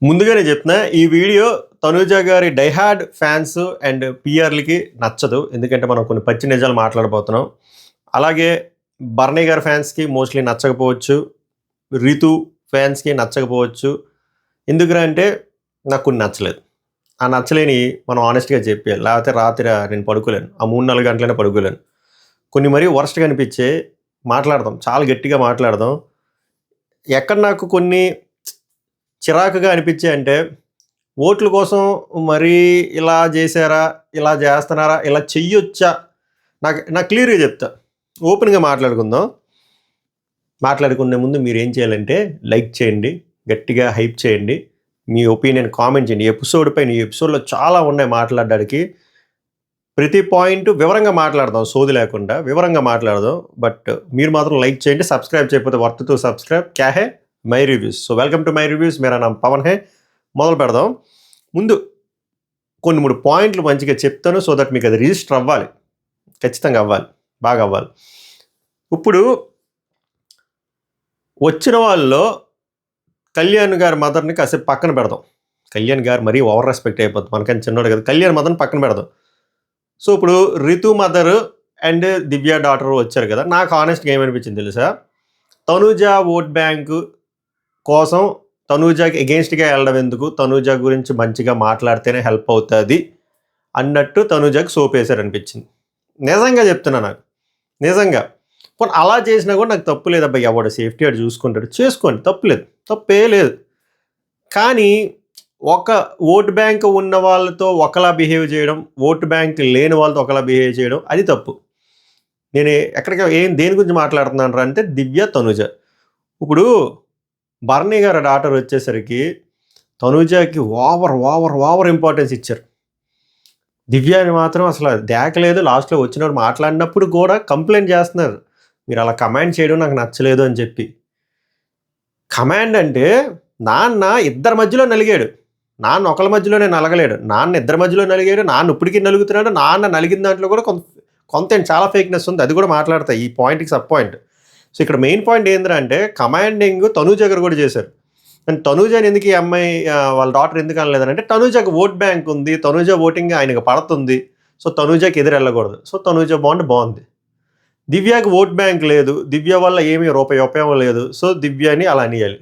ముందుగానే చెప్తున్నా ఈ వీడియో తనూజ గారి డైహార్డ్ ఫ్యాన్స్ అండ్ పిఆర్లకి నచ్చదు. ఎందుకంటే మనం కొన్ని పచ్చి నిజాలు మాట్లాడబోతున్నాం. అలాగే భరణి గారి ఫ్యాన్స్‌కి మోస్ట్‌లీ నచ్చకపోవచ్చు. రితు ఫ్యాన్స్‌కి నచ్చకపోవచ్చు. ఎందుకురా అంటే నాకు కొన్ని నచ్చలేదు. ఆ నచ్చలేనియి మనం హానెస్ట్‌గా చెప్పేయాలి. లేకపోతే రాత్రి నేను పడుకోలేను. ఆ 3, 4 గంటలైనా పడుకోలేను. కొన్ని మరీ వరస్ట్‌గా అనిపించాయి. మాట్లాడదాం. చాలా గట్టిగా మాట్లాడదాం. ఎక్కడ నాకు కొన్ని చిరాకుగా అనిపించాయంటే ఓట్ల కోసం మరీ ఇలా చేశారా? ఇలా చేస్తున్నారా? ఇలా చెయ్యొచ్చా? నాకు క్లియర్‌గా చెప్తా. ఓపెన్‌గా మాట్లాడుకుందాం. మాట్లాడుకునే ముందు మీరేం చేయాలంటే లైక్ చేయండి. గట్టిగా హైప్ చేయండి. మీ ఒపీనియన్ కామెంట్ చేయండి. ఈ ఎపిసోడ్‌లో చాలా ఉన్నాయి మాట్లాడడానికి. ప్రతి పాయింట్ వివరంగా మాట్లాడదాం. సోది లేకుండా వివరంగా మాట్లాడదాం. బట్ మీరు మాత్రం లైక్ చేయండి. సబ్స్క్రైబ్ చేయకపోతే వర్త్ టు సబ్స్క్రైబ్. క్యా high? My reviews. So welcome to my reviews. Mera NAM Pawan high. మొదలు పెడదాం. ముందు కొన్ని 3 పాయింట్లు మంచిగా చెప్తాను. సో దట్ మీకు అది రిజిస్టర్ అవ్వాలి. ఖచ్చితంగా అవ్వాలి. బాగా అవ్వాలి. ఇప్పుడు వచ్చిన వాళ్ళలో కళ్యాణ్ గారి మదర్‌ని కాసేపు పక్కన పెడదాం. కళ్యాణ్ గారు మరీ ఓవర్ రెస్పెక్ట్ అయిపోద్ది. మనకని చిన్నోడు కదా! కళ్యాణ్ మదర్‌ని పక్కన పెడదాం. సో ఇప్పుడు Ritu mother and Divya daughter వచ్చారు కదా! నాకు హానెస్ట్‌గా ఏమనిపించింది తెలుసా? తనూజ ఓట్ బ్యాంకు కోసం తనూజకి ఎగెయిన్స్ట్‌గా వెళ్ళడం ఎందుకు? తనూజ గురించి మంచిగా మాట్లాడితేనే హెల్ప్ అవుతుంది అన్నట్టు తనూజకి సోపేశారనిపించింది. నిజంగా చెప్తున్నా నాకు. నిజంగా. పోనీ అలా చేసినా కూడా నాకు తప్పు లేదబ్బా. ఎవడు సేఫ్టీ ఆడు చూసుకుంటాడు. చేసుకోండి. తప్పులేదు. తప్పే లేదు. కానీ ఒక ఓట్ బ్యాంక్ ఉన్న వాళ్ళతో ఒకలా బిహేవ్ చేయడం, ఓట్ బ్యాంక్ లేని వాళ్ళతో ఒకలా బిహేవ్ చేయడం అది తప్పు. నేను దేని గురించి మాట్లాడుతున్నాను అంటే దివ్య, తనూజ. ఇప్పుడు భరణి గారి డాటర్ వచ్చేసరికి తనూజకి ఓవర్ ఇంపార్టెన్స్ ఇచ్చారు. దివ్యాని మాత్రం అసలు దేకలేదు. లాస్ట్‌లో వచ్చినప్పుడు మాట్లాడినప్పుడు కూడా కంప్లైంట్ చేస్తున్నారు. మీరు అలా కమాండ్ చేయడం నాకు నచ్చలేదు అని చెప్పి. కమాండ్ అంటే నాన్న ఇద్దరి మధ్యలో నలిగాడు. నాన్న ఒకళ్ళ మధ్యలోనే నలగలేడు. నాన్న ఇద్దరి మధ్యలో నలిగాడు. నాన్న ఇప్పటికి నలుగుతున్నాడు. నాన్న నలిగిన దాంట్లో కూడా కొంత చాలా ఫేక్‌నెస్ ఉంది. అది కూడా మాట్లాడతా. ఈ పాయింట్‌కి సబ్ పాయింట్. సో ఇక్కడ మెయిన్ పాయింట్ ఏందిరా అంటే కమాండింగ్ తనూజ గారు కూడా చేశారు. అండ్ తనూజని ఎందుకు ఈ అమ్మాయి వాళ్ళ డాటర్ ఎందుకు అనలేదనంటే తనూజకి ఓట్ బ్యాంక్ ఉంది. తనూజ ఓటింగ్ ఆయనకు పడుతుంది. సో తనూజకి ఎదురు వెళ్ళకూడదు. సో తనూజ బాగుంది. దివ్యకి ఓట్ బ్యాంక్ లేదు. దివ్య వల్ల ఏమీ రూపాయి ఉపయోగం లేదు. సో దివ్యని అలా అనేయాలి.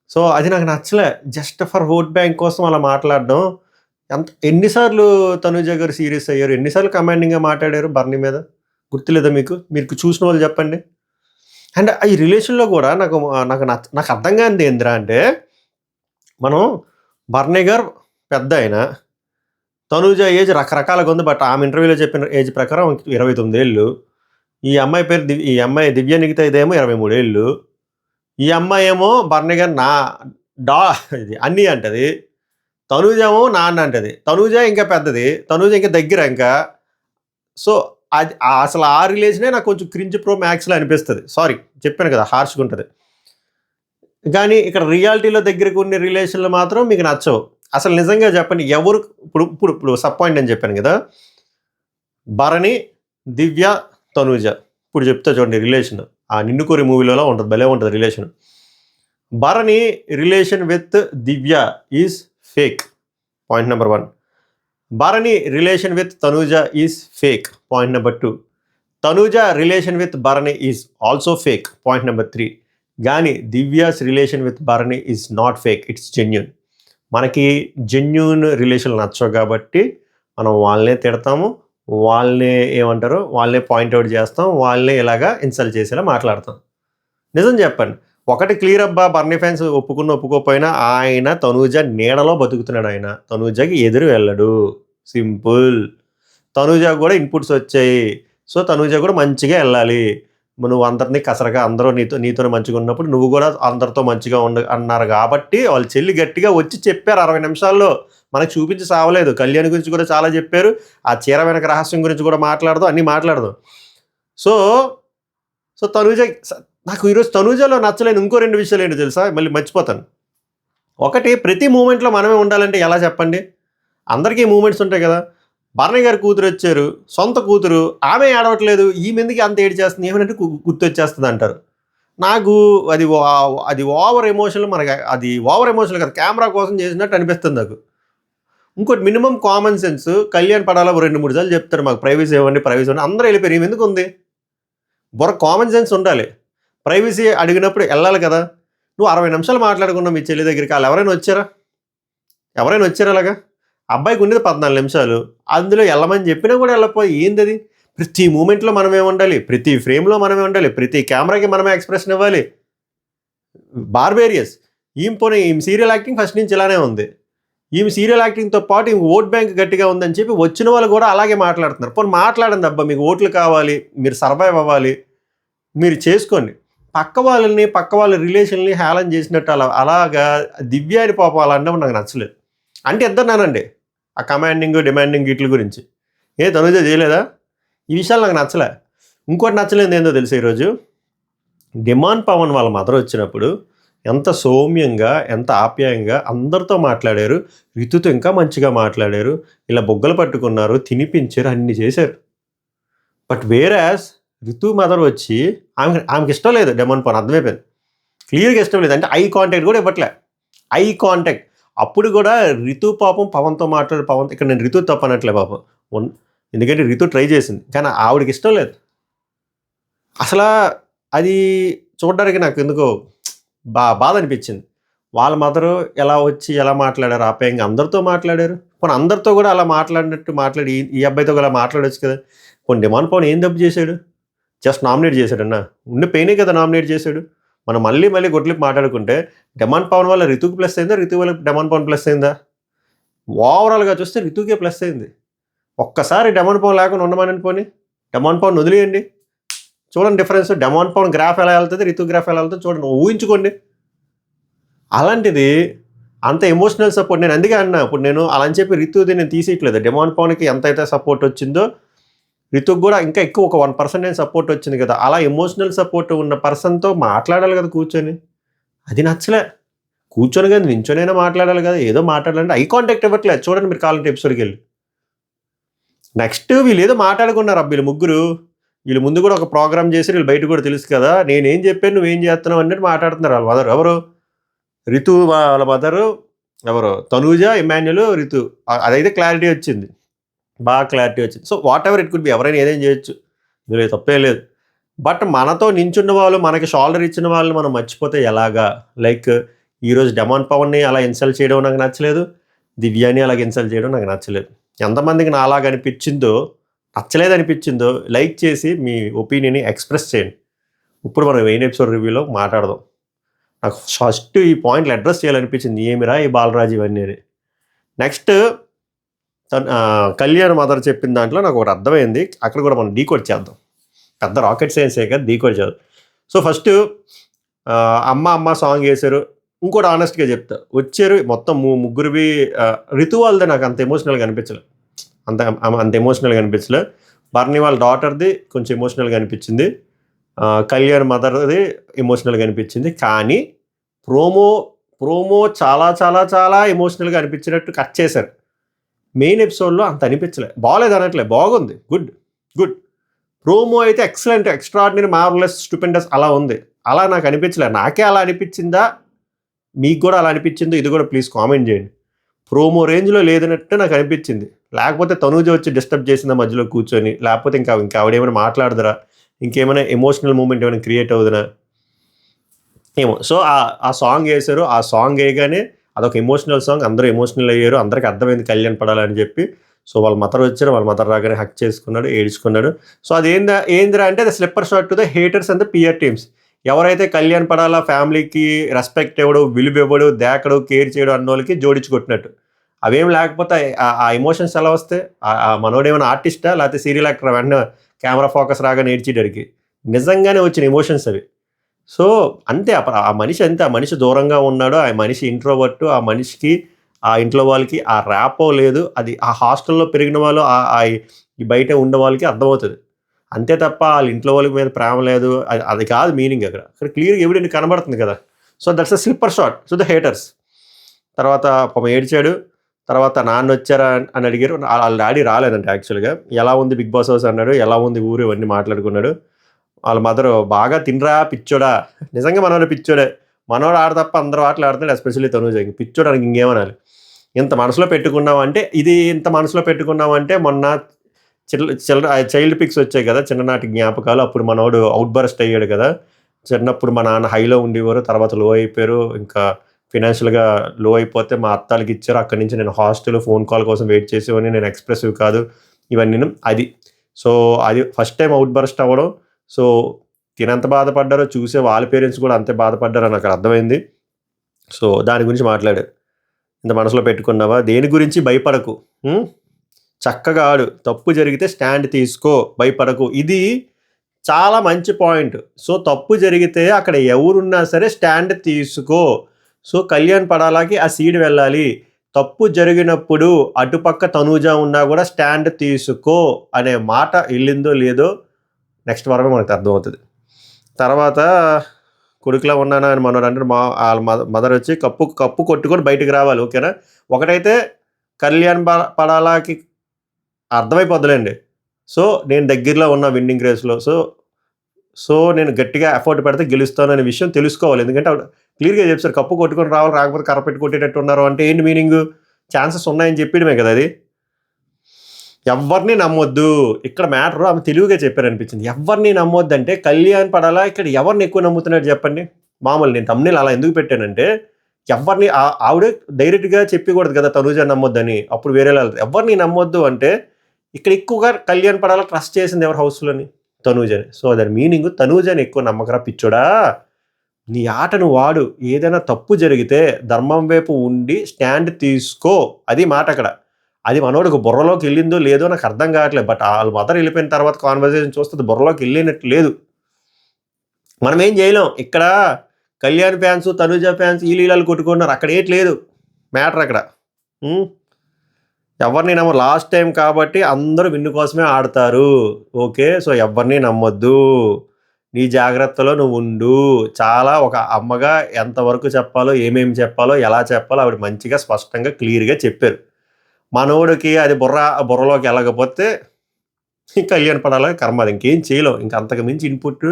సో అది నాకు నచ్చలే. జస్ట్ ఫర్ ఓట్ బ్యాంక్ కోసం అలా మాట్లాడడం ఎన్నిసార్లు తనూజ గారు సీరియస్ అయ్యారు? ఎన్నిసార్లు కమాండింగ్‌గా మాట్లాడారు భరణి మీద? గుర్తులేదా మీకు? మీరు చూసిన వాళ్ళు చెప్పండి. అండ్ ఈ రిలేషన్‌లో కూడా నాకు అర్థం కానిది ఏందిరా అంటే మనం భరణి గారు పెద్దాయన. తనూజ ఏజ్ రకరకాలుగా ఉంది. బట్ ఆమె ఇంటర్వ్యూలో చెప్పిన ఏజ్ ప్రకారం 29 ఏళ్ళు. ఈ అమ్మాయి దివ్య నిఖితేదేమో 23 ఏళ్ళు. ఈ అమ్మాయేమో భరణి గారు ఇది అన్నీ అంటది. తనూజ ఏమో నాన్న అంటది. తనూజ ఇంకా పెద్దది. తనూజ ఇంకా దగ్గర ఇంకా. సో అది అసలు ఆ రిలేషనే నాకు కొంచెం క్రింజ్ ప్రో మ్యాక్స్‌లా అనిపిస్తది. సారీ చెప్పాను కదా! హార్ష్‌గా ఉంటది. కానీ ఇక్కడ రియాలిటీలో దగ్గరకు ఉన్న రిలేషన్‌లు మాత్రం మీకు నచ్చవు. అసలు నిజంగా చెప్పండి ఎవరు ఇప్పుడు సబ్ పాయింట్ అని చెప్పాను కదా! భరణి, దివ్య, తనూజ. ఇప్పుడు చెప్తా చూడండి రిలేషన్. ఆ 'నిన్ను కోరి' మూవీలో ఉంటది. భలే ఉంటది relation. Bharani relation with Divya is fake. Point number 1. Bharani relation with Tanuja is fake. Point number 2. Tanuja relation with Bharani is also fake. Point number 3. కానీ Divya's relation with Bharani is not fake. It's genuine. మనకి జెన్యూన్ రిలేషన్లు నచ్చవు కాబట్టి మనం వాళ్ళనే తిడతాము. వాళ్ళనే పాయింట్అవుట్ చేస్తాం. వాళ్ళనే ఇలాగా ఇన్సల్ట్ చేసేలా మాట్లాడతాం. నిజం చెప్పండి. ఒకటి క్లియర్ అబ్బా భరణి ఫ్యాన్స్ ఒప్పుకోకపోయినా ఆయన తనూజ నీడలో బతుకుతున్నాడు ఆయన. తనూజకి ఎదురు వెళ్ళడు. సింపుల్. తనూజకు కూడా ఇన్పుట్స్ వచ్చాయి. సో తనూజ కూడా మంచిగా వెళ్ళాలి. నువ్వు అందరినీ కసరగా అందరూ నీతోనే మంచిగా ఉన్నప్పుడు నువ్వు కూడా అందరితో మంచిగా అన్నారు కాబట్టి వాళ్ళ చెల్లి గట్టిగా వచ్చి చెప్పారు 60 నిమిషాల్లో. మనకు చూపించి సావలేదు. కళ్యాణ్ గురించి కూడా చాలా చెప్పారు. ఆ చీర వెనక రహస్యం గురించి కూడా మాట్లాడదాం. అన్నీ మాట్లాడదాం. సో తనూజ నాకు ఈరోజు తనూజలో నచ్చలేని ఇంకో 2 విషయాలు ఏంటో తెలుసా? మళ్ళీ మర్చిపోతాను. ఒకటి ప్రతి మూమెంట్‌లో మనమే ఉండాలంటే ఎలా చెప్పండి? అందరికీ మూమెంట్స్ ఉంటాయి కదా! భరణి గారి కూతురు వచ్చారు. సొంత కూతురు. ఆమె ఏడవట్లేదు. ఈమె ఎందుకు అంత ఏడ్చేస్తుంది? ఏమనంటే గుర్తొచ్చేస్తుంది అంటారు. నాకు అది అది ఓవర్ ఎమోషనల్, మనకి అది ఓవర్ ఎమోషనల్ కదా, కెమెరా కోసం చేసినట్టు అనిపిస్తుంది నాకు. ఇంకోటి మినిమం కామన్ సెన్స్, కళ్యాణ్ పడాలా 2-3 సార్లు చెప్తారు మాకు ప్రైవసీ ఇవ్వండి, ప్రైవసీ ఇవ్వండి, అందరూ వెళ్ళిపోయారు. ఏమి ఎందుకు ఉంది? కామన్ సెన్స్ ఉండాలి. ప్రైవసీ అడిగినప్పుడు వెళ్ళాలి కదా. నువ్వు 60 నిమిషాలు మాట్లాడుకున్నావు మీ చెల్లి దగ్గరికి, వాళ్ళు ఎవరైనా వచ్చారా? అలాగా? అబ్బాయికి ఉండేది 14 నిమిషాలు, అందులో వెళ్ళమని చెప్పినా కూడా వెళ్ళకపోయి ఏంది అది? ప్రతి మూమెంట్లో మనమే ఉండాలి, ప్రతి ఫ్రేమ్లో మనమే ఉండాలి, ప్రతి కెమెరాకి మనమే ఎక్స్ప్రెషన్ ఇవ్వాలి. బార్బేరియస్. ఈమె సీరియల్ యాక్టింగ్ ఫస్ట్ నుంచి ఇలానే ఉంది. ఈమె సీరియల్ యాక్టింగ్తో పాటు ఈమె ఓట్ బ్యాంక్ గట్టిగా ఉందని చెప్పి వచ్చిన వాళ్ళు కూడా అలాగే మాట్లాడుతున్నారు. పోనీ మాట్లాడండి అబ్బా, మీకు ఓట్లు కావాలి, మీరు సర్వైవ్ అవ్వాలి, మీరు చేసుకోండి. పక్క వాళ్ళ రిలేషన్ని హేళన చేసినట్టు అలాగా దివ్యాని పాపం అలా అంటే నాకు నచ్చలేదు. అంటే ఇద్దరున్నానండి ఆ కమాండింగ్ డిమాండింగ్ వీటి గురించి. తనుజ చేయలేదా? ఈ విషయాలు నాకు నచ్చలే. ఇంకోటి నచ్చలేదు ఏందో తెలుసు, ఈరోజు డిమాండ్ పవన్ వాళ్ళ మదర్ వచ్చినప్పుడు ఎంత సౌమ్యంగా, ఎంత ఆప్యాయంగా అందరితో మాట్లాడారు. రితుతో ఇంకా మంచిగా మాట్లాడారు, ఇలా బొగ్గలు పట్టుకున్నారు, తినిపించారు, అన్నీ చేశారు. బట్ వేరాస్ రితు మదర్ వచ్చి ఆమెకి ఇష్టం లేదు డిమాండ్ పవన్, అర్థమైపోయింది, క్లియర్గా ఇష్టం లేదు. అంటే ఐ కాంటాక్ట్ కూడా ఇవ్వట్లే. ఐ కాంటాక్ట్ అప్పుడు కూడా రితు పాపం పవన్తో మాట్లాడు, ఇక్కడ నేను రితు తప్పనట్లే పాపం, ఎందుకంటే రితు ట్రై చేసింది కానీ ఆవిడకి ఇష్టం లేదు అసలు. అది చూడడానికి నాకు ఎందుకో బాధ అనిపించింది. వాళ్ళ మదరు ఎలా వచ్చి ఎలా మాట్లాడారు, ఆప్యాయంగా అందరితో మాట్లాడారు. పోనీ అందరితో కూడా అలా మాట్లాడినట్టు మాట్లాడి ఈ అబ్బాయితో కూడా మాట్లాడవచ్చు కదా. పోనీ డిమాండ్ పవన్ ఏం తప్పు చేశాడు? జస్ట్ నామినేట్ చేశాడన్నా, ఉండి పెయినే కదా నామినేట్ చేశాడు. మనం మళ్ళీ గొడ్లికి మాట్లాడుకుంటే డిమాండ్ పవన్ వల్ల రితుకి ప్లస్ అయిందా, రితు వల్ల డిమాండ్ పవన్ ప్లస్ అయిందా? ఓవరాల్గా చూస్తే రితుకే ప్లస్ అయింది. ఒక్కసారి డిమాండ్ పవన్ లేకుండా ఉండమని పోనీ, డిమాండ్ పవన్ వదిలేయండి, చూడండి డిఫరెన్స్. డిమాండ్ పవన్ గ్రాఫ్ ఎలా వెళ్తుంది, రితు గ్రాఫ్ ఎలా వెళ్తుంది చూడండి, ఊహించుకోండి. అలాంటిది అంత ఎమోషనల్ సపోర్ట్, నేను అందుకే అన్నా, ఇప్పుడు నేను అలా అని చెప్పి రితుది నేను తీసేయట్లేదు. డిమాండ్ పవన్కి ఎంత అయితే సపోర్ట్ వచ్చిందో రితుకు కూడా ఇంకా ఎక్కువ ఒక 1% నేను సపోర్ట్ వచ్చింది కదా. అలా ఎమోషనల్ సపోర్ట్ ఉన్న పర్సన్తో మాట్లాడాలి కదా కూర్చొని. అది నచ్చలే. కూర్చొని కదా, నించొనైనా మాట్లాడాలి కదా, ఏదో మాట్లాడాలంటే ఐ కాంటాక్ట్ ఇవ్వట్లేదు. చూడండి మీరు కావాలంటే ఎపిసోడ్కి వెళ్ళి. నెక్స్ట్ వీళ్ళు ఏదో మాట్లాడుకున్నారు అబ్బా, వీళ్ళు ముగ్గురు. వీళ్ళు ముందు కూడా ఒక ప్రోగ్రామ్ చేసి వీళ్ళు బయట కూడా తెలుసు కదా, నేనేం చెప్పాను నువ్వేం చేస్తున్నావు అన్నట్టు మాట్లాడుతున్నారు వాళ్ళ మదర్. ఎవరు? రితు వాళ్ళ మదరు. ఎవరు? తనూజ, ఇమాన్యుల్, రితు. అదైతే క్లారిటీ వచ్చింది, బాగా క్లారిటీ వచ్చింది. So what ever it could be, ఎవరైనా ఏదైనా చేయొచ్చు, ఇందులో తప్పే లేదు. బట్ మనతో నించున్న వాళ్ళు, మనకి షోల్డర్ ఇచ్చిన వాళ్ళని మనం మర్చిపోతే ఎలాగా? లైక్ ఈరోజు డిమాండ్ పవన్ని అలా ఇన్సల్ట్ చేయడం నాకు నచ్చలేదు, దివ్యాని అలాగ ఇన్సల్ట్ చేయడం నాకు నచ్చలేదు. ఎంతమందికి నా అలాగ అనిపించిందో, నచ్చలేదు అనిపించిందో లైక్ చేసి మీ ఒపీనియన్ని ఎక్స్ప్రెస్ చేయండి. ఇప్పుడు మనం మెయిన్ ఎపిసోడ్ రివ్యూలో మాట్లాడదాం. నాకు ఫస్ట్ ఈ పాయింట్లు అడ్రస్ చేయాలనిపించింది, ఏమిరా ఈ బాలరాజు ఇవన్నీ అని. నెక్స్ట్ కళ్యాణ్ మదర్ చెప్పిన దాంట్లో నాకు ఒకటి అర్థమైంది, అక్కడ కూడా మనం డీకోడ్ చేద్దాం. పెద్ద రాకెట్ సైన్సే కదా, డీకోడ్ చేద్దాం. సో ఫస్ట్ అమ్మ సాంగ్ వేశారు. ఇంకోటి ఆనెస్ట్గా చెప్తా, వచ్చారు మొత్తం ముగ్గురివి. రితు వాళ్ళది నాకు అంత ఎమోషనల్గా అనిపించలేదు, అంత ఎమోషనల్గా అనిపించలేదు. బర్నీ వాళ్ళ డాటర్ది కొంచెం ఎమోషనల్గా అనిపించింది, కళ్యాణ్ మదర్ది ఎమోషనల్గా అనిపించింది. కానీ ప్రోమో చాలా చాలా చాలా ఎమోషనల్గా అనిపించినట్టు కట్ చేశారు. మెయిన్ ఎపిసోడ్లో అంత అనిపించలే. బాగలేదు అనట్లే, బాగుంది, గుడ్. ప్రోమో అయితే ఎక్సలెంట్, ఎక్స్ట్రాడినరీ, మార్వలస్, స్టూపెండస్ అలా ఉంది. అలా నాకు అనిపించలే. నాకే అలా అనిపించిందా, మీకు కూడా అలా అనిపించిందో ఇది కూడా ప్లీజ్ కామెంట్ చేయండి. ప్రోమో రేంజ్లో లేదన్నట్టు నాకు అనిపించింది. లేకపోతే తనూజ వచ్చి డిస్టర్బ్ చేసిందా మధ్యలో కూర్చొని, లేకపోతే ఇంకా ఆవిడేమైనా మాట్లాడదురా, ఇంకేమైనా ఎమోషనల్ మూమెంట్ ఏమైనా క్రియేట్ అవుదునా ఏమో. సో ఆ సాంగ్ వేశారు. ఆ సాంగ్ వేయగానే అదొక ఎమోషనల్ సాంగ్, అందరూ ఎమోషనల్ అయ్యారు, అందరికీ అర్థమైంది కళ్యాణ్ పడాలని చెప్పి. సో వాళ్ళ మదర్ వచ్చారు, వాళ్ళ మదర్ రాగానే హక్ చేసుకున్నాడు, ఏడ్చుకున్నాడు. సో అది ఏందిరా అంటే the slipper shot to the haters and the peer teams. ఎవరైతే కళ్యాణ్ పడాలా ఫ్యామిలీకి రెస్పెక్ట్ ఇవ్వడు, విలువ ఇవ్వడు, దేకడు, కేర్ చేయడు అన్న వాళ్ళకి జోడించి కొట్టినట్టు. అవేం లేకపోతే ఆ ఎమోషన్స్ ఎలా వస్తాయి? ఆ మనోడు ఏమైనా ఆర్టిస్టా లేకపోతే సీరియల్ యాక్టర్? వెంటనే కెమెరా ఫోకస్ రాగా నేర్చేయడానికి నిజంగానే వచ్చిన ఎమోషన్స్ అవి. సో అంతే, ఆ మనిషి అంతే, ఆ మనిషి దూరంగా ఉన్నాడు, ఆ మనిషి ఇంట్రోవర్ట్, ఆ మనిషికి ఆ ఇంట్లో వాళ్ళకి ఆ ర్యాపో లేదు. అది ఆ హాస్టల్లో పెరిగిన వాళ్ళు, ఈ బయట ఉండే వాళ్ళకి అర్థమవుతుంది. అంతే తప్ప వాళ్ళ ఇంట్లో వాళ్ళకి మీద ప్రేమ లేదు, అది కాదు మీనింగ్. అక్కడ క్లియర్గా ఎవిడెంట్ కనబడుతుంది కదా. So that's a slipper shot to the haters. తర్వాత పాపం ఏడ్చాడు. తర్వాత నాన్న వచ్చారా అని అడిగారు. వాళ్ళ డాడీ రాలేదంటే యాక్చువల్గా. ఎలా ఉంది బిగ్ బాస్ హౌస్ అన్నాడు, ఎలా ఉంది ఊరు, ఇవన్నీ మాట్లాడుకున్నాడు. వాళ్ళ మదరు బాగా తినరా పిచ్చోడా, నిజంగా మనోడు పిచ్చోడే, మనోడు ఆడ తప్ప అందరూ ఆటలు ఆడుతున్నాడు, ఎస్పెషల్లీ తనూజ పిచ్చోడానికి ఇంకేమనాలి. ఇంత మనసులో పెట్టుకున్నామంటే ఇంత మనసులో పెట్టుకున్నామంటే మొన్న చైల్డ్ పిక్స్ వచ్చాయి కదా, చిన్ననాటి జ్ఞాపకాలు. అప్పుడు మనోడు అవుట్ బర్స్ట్ అయ్యాడు కదా, చిన్నప్పుడు మా నాన్న హైలో ఉండేవారు, తర్వాత లో అయిపోయారు, ఇంకా ఫినాన్షియల్గా లో అయిపోతే మా అత్తాలకి ఇచ్చారు. అక్కడి నుంచి నేను హాస్టల్ ఫోన్ కాల్ కోసం వెయిట్ చేసేవాడిని, నేను ఎక్స్ప్రెసివ్ కాదు ఇవన్నీ అది. సో అది ఫస్ట్ టైం అవుట్ బర్స్ట్ అవ్వడం. సో తినంత బాధపడ్డారో చూసే వాళ్ళ పేరెంట్స్ కూడా అంతే బాధపడ్డారో నాకు అర్థమైంది. సో దాని గురించి మాట్లాడారు. ఇంత మనసులో పెట్టుకున్నావా, దేని గురించి భయపడకు, చక్కగా ఆడు, తప్పు జరిగితే స్టాండ్ తీసుకో, భయపడకు. ఇది చాలా మంచి పాయింట్. సో తప్పు జరిగితే అక్కడ ఎవరున్నా సరే స్టాండ్ తీసుకో. సో కళ్యాణ్ పడాలాకి ఆ సీడ్ వెళ్ళాలి. తప్పు జరిగినప్పుడు అటుపక్క తనూజ ఉన్నా కూడా స్టాండ్ తీసుకో అనే మాట వెళ్ళిందో లేదో నెక్స్ట్ వారమే మనకు అర్థమవుతుంది. తర్వాత కొడుకులా ఉన్నానా అని మనోడు అంటే వాళ్ళ మదర్ వచ్చి కప్పు కొట్టుకొని బయటకు రావాలి, ఓకేనా. ఒకటైతే కళ్యాణ్ పడాలాకి అర్థమైపోద్దులేండి. సో నేను దగ్గరలో ఉన్న విన్నింగ్ రేస్లో, సో నేను గట్టిగా ఎఫర్ట్ పెడితే గెలుస్తాను అనే విషయం తెలుసుకోవాలి. ఎందుకంటే ఆవిడ క్లియర్గా చెప్పారు, కప్పు కొట్టుకొని రావాలి, రాకపోతే కర్రపెట్టి కొట్టేటట్టు ఉన్నారు అంటే ఏంటి మీనింగ్, ఛాన్సెస్ ఉన్నాయని చెప్పడమే కదా అది. ఎవరిని నమ్మొద్దు ఇక్కడ మ్యాటర్, ఆమె తెలివిగా చెప్పారనిపించింది. ఎవరిని నమ్మొద్దు అంటే కళ్యాణ్ పడాలా ఇక్కడ ఎవరిని ఎక్కువ నమ్ముతున్నాడు చెప్పండి. మామూలు నేను తమ్ముళ్ళు అలా ఎందుకు పెట్టానంటే, ఎవరిని ఆవిడే డైరెక్ట్గా చెప్పకూడదు కదా తనూజ నమ్మొద్దని, అప్పుడు వేరే ఎవరిని నమ్మొద్దు అంటే ఇక్కడ ఎక్కువగా కళ్యాణ్ పడాలా ట్రస్ట్ చేసింది ఎవరు హౌస్లోని, తనూజని. సో దాని మీనింగ్ తనూజని ఎక్కువ నమ్మకరా పిచ్చోడా, నీ ఆటను వాడు, ఏదైనా తప్పు జరిగితే ధర్మం వైపు ఉండి స్టాండ్ తీసుకో, అది మాట అక్కడ. అది మనోడికి బుర్రలోకి వెళ్ళిందో లేదో నాకు అర్థం కావట్లేదు. బట్ వాళ్ళ మదర్ వెళ్ళిపోయిన తర్వాత కాన్వర్సేషన్ చూస్తుంది బుర్రలోకి వెళ్ళినట్టు లేదు. మనం ఏం చేయలేం. ఇక్కడ కళ్యాణ్ ఫ్యాన్స్ తనూజ ఫ్యాన్స్ ఈ లీలాలు కొట్టుకున్నారు, అక్కడ ఏంటి లేదు మ్యాటర్ అక్కడ. ఎవరిని నమ్మ, లాస్ట్ టైం కాబట్టి అందరూ విన్ను కోసమే ఆడతారు, ఓకే. సో ఎవరిని నమ్మొద్దు, నీ జాగ్రత్తలో నువ్వు ఉండు. చాలా ఒక అమ్మగా ఎంతవరకు చెప్పాలో, ఏమేమి చెప్పాలో, ఎలా చెప్పాలో ఆవిడ మంచిగా స్పష్టంగా క్లియర్గా చెప్పారు. మనోడికి అది బుర్రలోకి వెళ్ళకపోతే కళ్యాణ్ పడాలా కర్మ, అది ఇంకేం చేయలేం. ఇంక అంతకు మించి ఇన్పుట్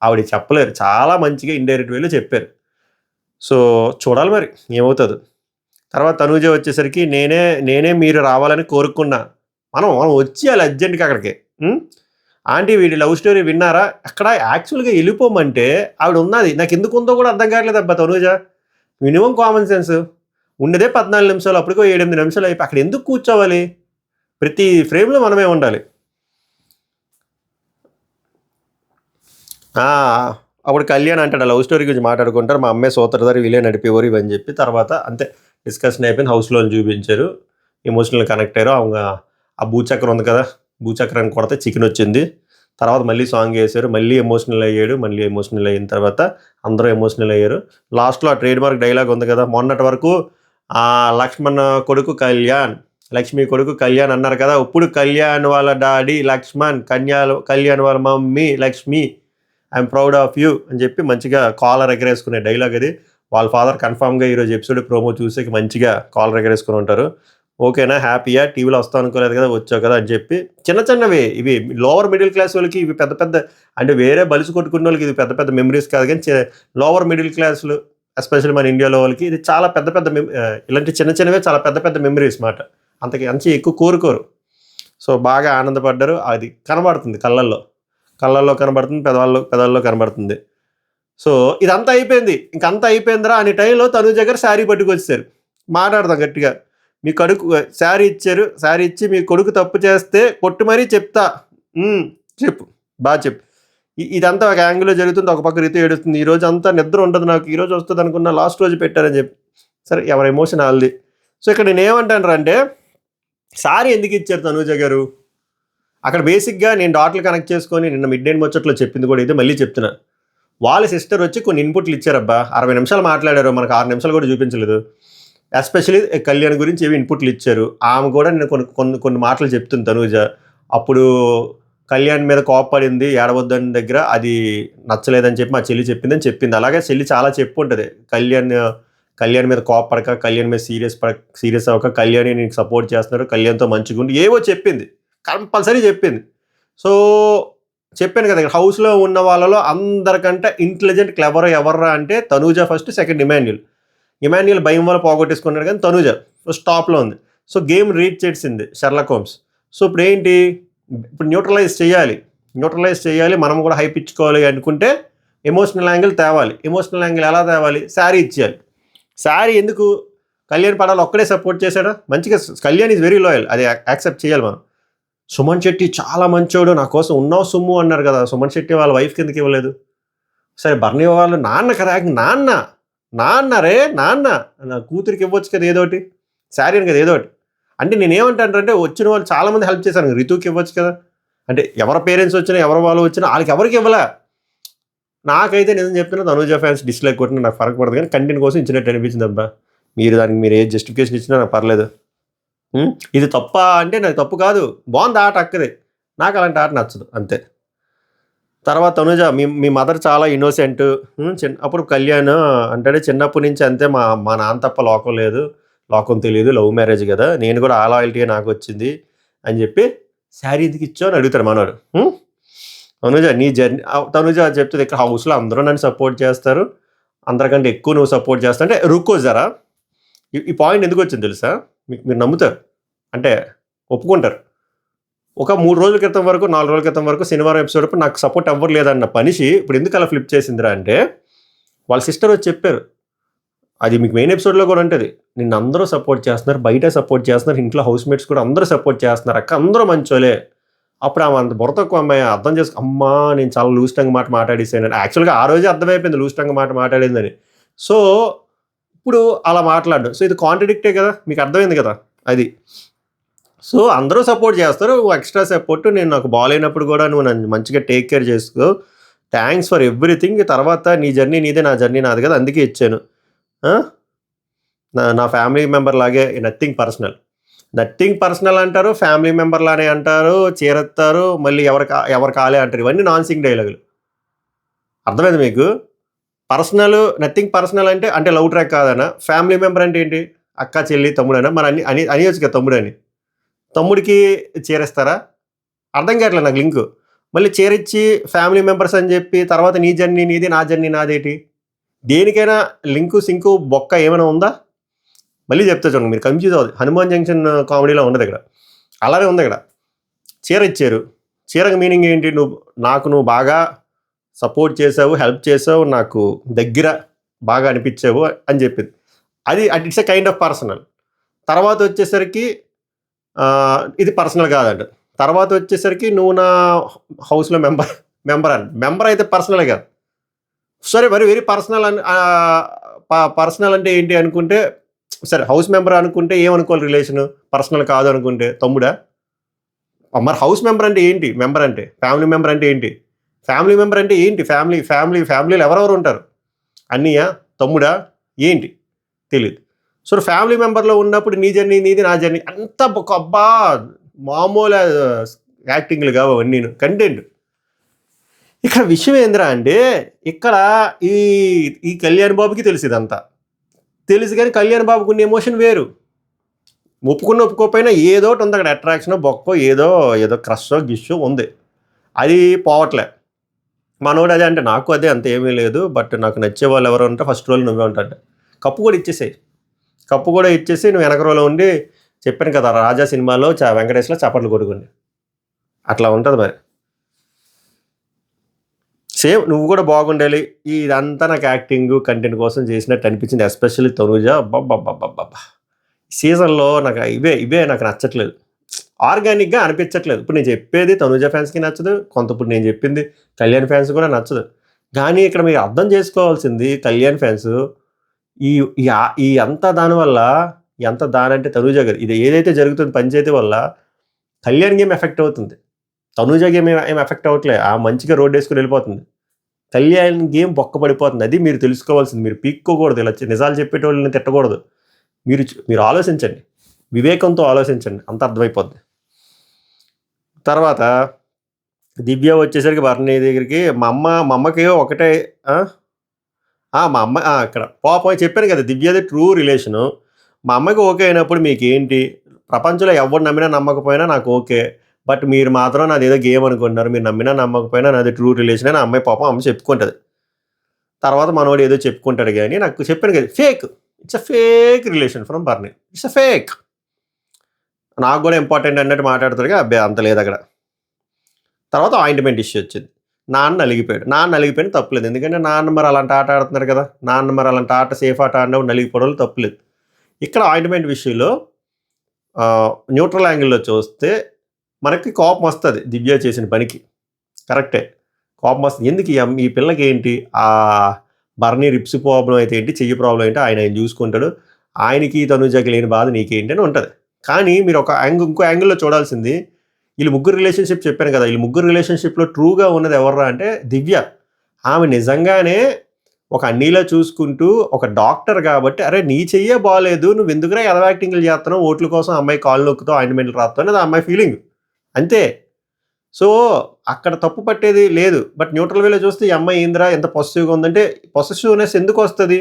ఆవిడ చెప్పలేరు, చాలా మంచిగా ఇండైరెక్ట్ వేలో చెప్పారు. సో చూడాలి మరి ఏమవుతుంది. తర్వాత తనూజ వచ్చేసరికి నేనే మీరు రావాలని కోరుకున్నా. మనం వచ్చేయాలి అర్జెంట్గా అక్కడికి. ఆంటీ వీడి లవ్ స్టోరీ విన్నారా, అక్కడ యాక్చువల్గా వెళ్ళిపోమంటే ఆవిడ ఉన్నది, నాకు ఎందుకు ఉందో కూడా అర్థం కావట్లేదు అబ్బా తనూజ. మినిమం కామన్ సెన్స్ ఉండేదే 14 నిమిషాలు, అప్పటికో 7-8 నిమిషాలు అయిపోయి అక్కడ ఎందుకు కూర్చోవాలి, ప్రతి ఫ్రేమ్లో మనమే ఉండాలి. అప్పుడు కళ్యాణ్ అంటాడు లవ్ స్టోరీ గురించి మాట్లాడుకుంటారు, మా అమ్మాయి సూత్రధారి వీలే నడిపేవారు ఇవని చెప్పి. తర్వాత అంతే డిస్కషన్ అయిపోయింది, హౌస్లో చూపించారు, ఎమోషనల్ కనెక్ట్ అయ్యారు. அவங்க ఆ భూచక్రం ఉంది కదా, భూచక్రాన్ని కొడితే చికెన్ వచ్చింది. తర్వాత మళ్ళీ సాంగ్ వేశారు, మళ్ళీ ఎమోషనల్ అయ్యాడు. మళ్ళీ ఎమోషనల్ అయిన తర్వాత అందరూ ఎమోషనల్ అయ్యారు. లాస్ట్లో ఆ ట్రేడ్ మార్క్ డైలాగ్ ఉంది కదా, మొన్నటి వరకు లక్ష్మణ్ కొడుకు కళ్యాణ్, లక్ష్మి కొడుకు కళ్యాణ్ అన్నారు కదా, ఇప్పుడు కళ్యాణ్ వాళ్ళ డాడీ లక్ష్మణ్, కళ్యాణ్ వాళ్ళ mummy Lakshmi, I'm proud of you అని చెప్పి మంచిగా కాలర్ ఎగరేసుకునే డైలాగ్ అది. వాళ్ళ ఫాదర్ కన్ఫామ్గా ఈరోజు ఎపిసోడ్ ప్రోమో చూసి మంచిగా కాలర్ ఎగరేసుకుని ఉంటారు. ఓకేనా, హ్యాపీయా, టీవీలో వస్తావు అనుకోలేదు కదా, వచ్చావు కదా అని చెప్పి. చిన్న చిన్నవి ఇవి లోవర్ మిడిల్ క్లాస్ వాళ్ళకి ఇవి పెద్ద పెద్ద, అంటే వేరే బలిసి కొట్టుకున్న వాళ్ళకి ఇది పెద్ద పెద్ద మెమరీస్ కాదు, కానీ లోవర్ మిడిల్ క్లాస్లు ఎస్పెషల్లీ మన ఇండియాలో వాళ్ళకి ఇది చాలా పెద్ద పెద్ద ఇలాంటి చిన్న చిన్నవే చాలా పెద్ద పెద్ద మెమరీస్ మాట, అంత ఎక్కువ కోరుకోరు. సో బాగా ఆనందపడ్డారు, అది కనబడుతుంది కళ్ళల్లో కనబడుతుంది, పెదాల్లో కనబడుతుంది. సో ఇదంతా అయిపోయింది, ఇంకంతా అయిపోయిందిరా అనే టైంలో తనూజ గారు శారీ పట్టుకొచ్చారు. మాట్లాడదాం గట్టిగా, మీ కొడుకు శారీ ఇచ్చారు, శారీ ఇచ్చి మీ కొడుకు తప్పు చేస్తే కొట్టు మరీ చెప్తా, చెప్పు బాగా చెప్పు. ఇదంతా ఒక యాంగిల్లో జరుగుతుంది, ఒక పక్క రీతి ఏడుస్తుంది. ఈరోజు అంతా నిద్ర ఉంటుంది నాకు, ఈరోజు వస్తుంది అనుకున్న, లాస్ట్ రోజు పెట్టారని చెప్పి. సరే ఎవరి ఎమోషన్ వాళ్ళది. సో ఇక్కడ నేను ఏమంటాను అంటే, శారీ ఎందుకు ఇచ్చారు తనూజ గారు అక్కడ బేసిక్గా నేను డాట్లు కనెక్ట్ చేసుకొని నిన్న మిడ్ నైట్ ముచ్చట్లో చెప్పింది కూడా ఇది మళ్ళీ చెప్తున్నా. వాళ్ళ సిస్టర్ వచ్చి కొన్ని ఇన్పుట్లు ఇచ్చారబ్బా, 60 నిమిషాలు మాట్లాడారు, మనకు 6 నిమిషాలు కూడా చూపించలేదు. ఎస్పెషలీ కళ్యాణ్ గురించి ఏవి ఇన్పుట్లు ఇచ్చారు. ఆమె కూడా నేను కొన్ని మాటలు చెప్తుంది తనూజ. అప్పుడు కళ్యాణ్ మీద కోప్పడింది ఏడవద్దని దగ్గర, అది నచ్చలేదని చెప్పి మా చెల్లి చెప్పింది. అలాగే చెల్లి చాలా చెప్పు ఉంటుంది, కళ్యాణ్ మీద కోప్పడక, కళ్యాణ్ మీద సీరియస్ అవ్వక, కళ్యాణ్ నీకు సపోర్ట్ చేస్తున్నారు, కళ్యాణ్తో మంచిగా ఉండి ఏవో చెప్పింది, కంపల్సరీ చెప్పింది. సో చెప్పాను కదా, హౌస్లో ఉన్న వాళ్ళలో అందరికంటే ఇంటెలిజెంట్ క్లెవర్ ఎవర్రా అంటే తనూజ ఫస్ట్, సెకండ్ ఇమాన్యుయల్ భయం వల్ల పోగొట్టేసుకున్నాడు, కానీ తనూజ ఫస్ట్ టాప్లో ఉంది. సో గేమ్ రీడ్ చేసింది షెర్లాక్ హోమ్స్. సో ఇప్పుడు ఏంటి, ఇప్పుడు న్యూట్రలైజ్ చేయాలి, మనం కూడా హైప్ ఇచ్చుకోవాలి అనుకుంటే ఎమోషనల్ యాంగిల్ తేవాలి. ఎమోషనల్ యాంగిల్ ఎలా తేవాలి, శారీ ఇచ్చేయాలి. శారీ ఎందుకు, కళ్యాణ్ పడాలి ఒక్కడే సపోర్ట్ చేశాడా, మంచిగా కళ్యాణ్ ఈజ్ వెరీ లాయల్, అది యాక్సెప్ట్ చేయాలి మనం. సుమన్ శెట్టి చాలా మంచోడు, నా కోసం ఉన్నావు సుమ్ము అన్నారు కదా, సుమన్ శెట్టి వాళ్ళ వైఫ్ కిందకి ఇవ్వలేదు. సరే బర్నీ వాళ్ళు నాన్న కదా, నాన్న నా కూతురికి ఇవ్వచ్చు కదా ఏదోటి, శారీ అని కదా ఏదోటి. అంటే నేనేమంటానంటే వచ్చిన వాళ్ళు చాలామంది హెల్ప్ చేశాను, రితుకి ఇవ్వచ్చు కదా. అంటే ఎవరి పేరెంట్స్ వచ్చినా ఎవరి వాళ్ళు వచ్చినా వాళ్ళకి ఎవరికి ఇవ్వలే. నాకైతే నిజం చెప్తున్నా, తనూజ ఫ్యాన్స్ డిస్లైక్ కొట్టినా నాకు ఫరక పడదు, కానీ కంటెంట్ కోసం ఇచ్చినట్టు అనిపించింది. అబ్బా దానికి మీరు ఏ జస్టిఫికేషన్ ఇచ్చినా నాకు పర్లేదు. ఇది తప్ప అంటే నాకు తప్పు కాదు, బాగుంది ఆట అక్కది, నాకు అలాంటి ఆట నచ్చదు అంతే. తర్వాత తనుజ మీ మదర్ చాలా ఇన్నోసెంట్, అప్పుడు కళ్యాణ్ అంటే చిన్నప్పటి నుంచి అంతే, మా నాన్న తప్ప లోకం తెలియదు, లవ్ మ్యారేజ్ కదా, నేను కూడా ఆ లాయల్టీ నాకు వచ్చింది అని చెప్పి శారీ ఎందుకు ఇచ్చావు అని అడుగుతారు మనవాడు. తనుజ నీ జర్నీ, తనుజ చెప్తుంది ఇక్కడ హౌస్లో అందరూ నన్ను సపోర్ట్ చేస్తారు, అందరికంటే ఎక్కువ నువ్వు సపోర్ట్ చేస్తా అంటే రుక్కోజారా. ఈ పాయింట్ ఎందుకు వచ్చింది తెలుసా, మీరు నమ్ముతారు అంటే ఒప్పుకుంటారు. ఒక 3 రోజుల క్రితం వరకు 4 రోజుల క్రితం వరకు శనివారం ఎపిసోడ్ అప్పుడు నాకు సపోర్ట్ ఎవ్వరు లేదన్న మనిషి ఇప్పుడు ఎందుకు అలా ఫ్లిప్ చేసిందిరా అంటే, వాళ్ళ సిస్టర్ వచ్చి చెప్పారు, అది మీకు మెయిన్ ఎపిసోడ్లో కూడా ఉంటుంది, నిన్ను అందరూ సపోర్ట్ చేస్తున్నారు, బయట సపోర్ట్ చేస్తున్నారు, ఇంట్లో హౌస్ మేట్స్ కూడా అందరూ సపోర్ట్ చేస్తున్నారు అక్క, అందరూ మంచోలే. అప్పుడు ఆమె అంత బుర్ర తక్కువ అమ్మాయి అర్థం చేసుకో, అమ్మా నేను చాలా లూజ్ టంగ్ మాట మాట్లాడేసాను. యాక్చువల్గా ఆ రోజే అర్థమైపోయింది లూజ్ టంగ్ మాట మాట్లాడిందని. సో ఇప్పుడు అలా మాట్లాడు, సో ఇది కాంట్రడిక్టే కదా, మీకు అర్థమైంది కదా అది. సో అందరూ సపోర్ట్ చేస్తారు, ఎక్స్ట్రా సపోర్ట్, నేను నాకు బాగాలేనప్పుడు కూడా నువ్వు నన్ను మంచిగా టేక్ కేర్ చేసుకో, థ్యాంక్స్ ఫర్ ఎవ్రీథింగ్, తర్వాత నీ జర్నీ నీదే, నా జర్నీ నాది కదా, అందుకే ఇచ్చాను. నా ఫ్యామిలీ మెంబర్ లాగే, నథింగ్ పర్సనల్ అంటారు, ఫ్యామిలీ మెంబర్ లానే అంటారు, చేరెత్తారు, మళ్ళీ ఎవరు కాలే అంటారు, ఇవన్నీ నాన్ సింగ్ డైలాగులు. అర్థమైంది మీకు? నథింగ్ పర్సనల్ అంటే లవ్ ట్రాక్ కాదనా, ఫ్యామిలీ మెంబర్ అంటే ఏంటి, అక్క చెల్లి తమ్ముడైనా, మరి అనియొచ్చు కదా తమ్ముడని. తమ్ముడికి చేరేస్తారా, అర్థం కావట్లేదు నాకు లింకు. మళ్ళీ చేరిచ్చి ఫ్యామిలీ మెంబర్స్ అని చెప్పి తర్వాత నీ జర్నీ నీది, నా జర్నీ నాదేటి, దేనికైనా లింకు సింకు బొక్క ఏమైనా ఉందా? మళ్ళీ చెప్తా చూడండి, మీరు కన్ఫ్యూజ్ అవ్వదు, హనుమాన్ జంక్షన్ కామెడీలో ఉండదు ఇక్కడ, అలానే ఉంది ఇక్కడ. చీర ఇచ్చారు, చీరకు మీనింగ్ ఏంటి, నువ్వు బాగా సపోర్ట్ చేసావు, హెల్ప్ చేసావు, నాకు దగ్గర బాగా అనిపించావు అని చెప్పింది. అది it's a kind of personal. తర్వాత వచ్చేసరికి ఇది పర్సనల్ కాదంట. తర్వాత వచ్చేసరికి నువ్వు నా హౌస్లో మెంబర్ అయితే పర్సనలే కాదు. సరే మరి వెరీ పర్సనల్ అంటే ఏంటి అనుకుంటే, సరే హౌస్ మెంబర్ అనుకుంటే ఏమనుకోవాలి రిలేషన్, పర్సనల్ కాదు అనుకుంటే తమ్ముడా. మరి హౌస్ మెంబర్ అంటే ఏంటి, మెంబర్ అంటే ఫ్యామిలీ మెంబర్ అంటే ఏంటి, ఫ్యామిలీలో ఎవరెవరు ఉంటారు, అన్నయ్య తమ్ముడా ఏంటి తెలియదు. సో ఫ్యామిలీ మెంబర్లో ఉన్నప్పుడు నీ జర్నీ నీది, నా జర్నీ అంతా ఒక అబ్బా మామూలు యాక్టింగ్లు కావు అవన్నీ, కంటెంట్. ఇక్కడ విషయం ఏందిరా అంటే, ఇక్కడ ఈ కళ్యాణ్ బాబుకి తెలుసు ఇదంతా తెలుసు, కానీ కళ్యాణ్ బాబుకు ఉన్న ఎమోషన్ వేరు. ఒప్పుకోకపోయినా ఏదో ఒకటి ఉంది అక్కడ, అట్రాక్షన్ బొక్కో ఏదో క్రషో గిషో ఉంది, అది పోవట్లే. మనోడు అదే అంటే నాకు అదే అంత ఏమీ లేదు, బట్ నాకు నచ్చే వాళ్ళు ఎవరు ఉంటే ఫస్ట్ రోజు నువ్వే ఉంటా, కప్పు కూడా ఇచ్చేసి నువ్వు వెనక రోజులో ఉండి, చెప్పాను కదా రాజా సినిమాలో వెంకటేష్లో చప్పట్లు కొట్టుకోండి, అట్లా ఉంటుంది. మరి సేమ్ నువ్వు కూడా బాగుండాలి. ఇదంతా నాకు యాక్టింగ్ కంటెంట్ కోసం చేసినట్టు అనిపించింది, ఎస్పెషల్లీ తనూజ. అబ్బబ్బబ్బబ్బబ్బా సీజన్లో నాకు ఇవే నాకు నచ్చట్లేదు, ఆర్గానిక్గా అనిపించట్లేదు. ఇప్పుడు నేను చెప్పేది తనూజ ఫ్యాన్స్కి నచ్చదు, ఇప్పుడు నేను చెప్పింది కళ్యాణ్ ఫ్యాన్స్ కూడా నచ్చదు. కానీ ఇక్కడ మీరు అర్థం చేసుకోవాల్సింది, కళ్యాణ్ ఫ్యాన్స్ ఈ అంతా దానివల్ల, ఎంత దానంటే తనూజ గారు ఇది ఏదైతే జరుగుతుంది పంచాయతీ వల్ల కళ్యాణ్ గేమ్ ఎఫెక్ట్ అవుతుంది, తనూజ గేమ్ ఏం ఎఫెక్ట్ అవ్వట్లే. ఆ మంచిగా రోడ్ వేసుకుని వెళ్ళిపోతుంది, కళ్యాణ్ గేమ్ బొక్క పడిపోతుంది. అది మీరు తెలుసుకోవాల్సింది, మీరు పీక్కోకూడదు, ఇలా నిజాలు చెప్పేటోళ్ళని తిట్టకూడదు. మీరు ఆలోచించండి, వివేకంతో ఆలోచించండి, అంత అర్థమైపోద్ది. తర్వాత దివ్య వచ్చేసరికి భరణి దగ్గరికి, మా అమ్మకి ఒకటే మా అమ్మ ఇక్కడ పాపం చెప్పాను కదా, దివ్యది ట్రూ రిలేషను. మా అమ్మకి ఓకే అయినప్పుడు మీకు ఏంటి, ప్రపంచంలో ఎవరు నమ్మినా నమ్మకపోయినా నాకు ఓకే, బట్ మీరు మాత్రం నాదేదో గేమ్ అనుకుంటున్నారు, మీరు నమ్మినా నమ్మకపోయినా నాది ట్రూ రిలేషన్ అని అమ్మాయి పాపం అమ్మ చెప్పుకుంటుంది. తర్వాత మనోడు ఏదో చెప్పుకుంటాడు కానీ నాకు చెప్పాను కదా fake, it's a fake relation from Barney, it's a fake. నాకు కూడా ఇంపార్టెంట్ అన్నట్టు మాట్లాడుతారు అబ్బాయి అంత లేదు అక్కడ. తర్వాత ఆయింట్మెంట్ ఇష్యూ వచ్చింది, నాన్న నలిగిపోయాడు తప్పులేదు, ఎందుకంటే నాన్న మరి అలాంటి ఆట ఆడుతున్నారు కదా, నాన్న మరి అలాంటి ఆట సేఫ్ ఆట ఆడినప్పుడు నలిగిపోవడం తప్పులేదు. ఇక్కడ ఆయింట్మెంట్ విషయంలో న్యూట్రల్ యాంగిల్లో చూస్తే మనకి కోపం వస్తుంది దివ్య చేసిన పనికి, కరెక్టే కోపం వస్తుంది. ఎందుకు ఈ పిల్లకి ఏంటి ఆ బర్నీ రిప్స్ ప్రాబ్లం అయితే ఏంటి, చెయ్యి ప్రాబ్లం ఏంటి, ఆయన చూసుకుంటాడు, ఆయనకి తనుజకి లేని బాధ నీకేంటి అని ఉంటుంది. కానీ మీరు ఇంకో యాంగిల్లో చూడాల్సింది, వీళ్ళు ముగ్గురు రిలేషన్షిప్ చెప్పాను కదా, వీళ్ళు ముగ్గురు రిలేషన్షిప్లో ట్రూగా ఉన్నది ఎవర్రా అంటే దివ్య. ఆమె నిజంగానే ఒక అన్నీలా చూసుకుంటూ ఒక డాక్టర్ కాబట్టి, అరే నీ చెయ్యే బాగాలేదు, నువ్వు ఎందుకురా యాక్టింగ్లు చేస్తున్నావు, ఓట్ల కోసం అమ్మాయి కాళ్ళు నొక్కుతావు, ఆయింట్మెంట్లు రాస్తావు అనేది అమ్మాయి ఫీలింగ్ అంతే. సో అక్కడ తప్పు పట్టేది లేదు. బట్ న్యూట్రల్ వేలో చూస్తే ఈ అమ్మాయి ఏందిరా ఎంత పొసెసివ్గా ఉందంటే, పొసెసివ్నెస్ ఎందుకు వస్తుంది,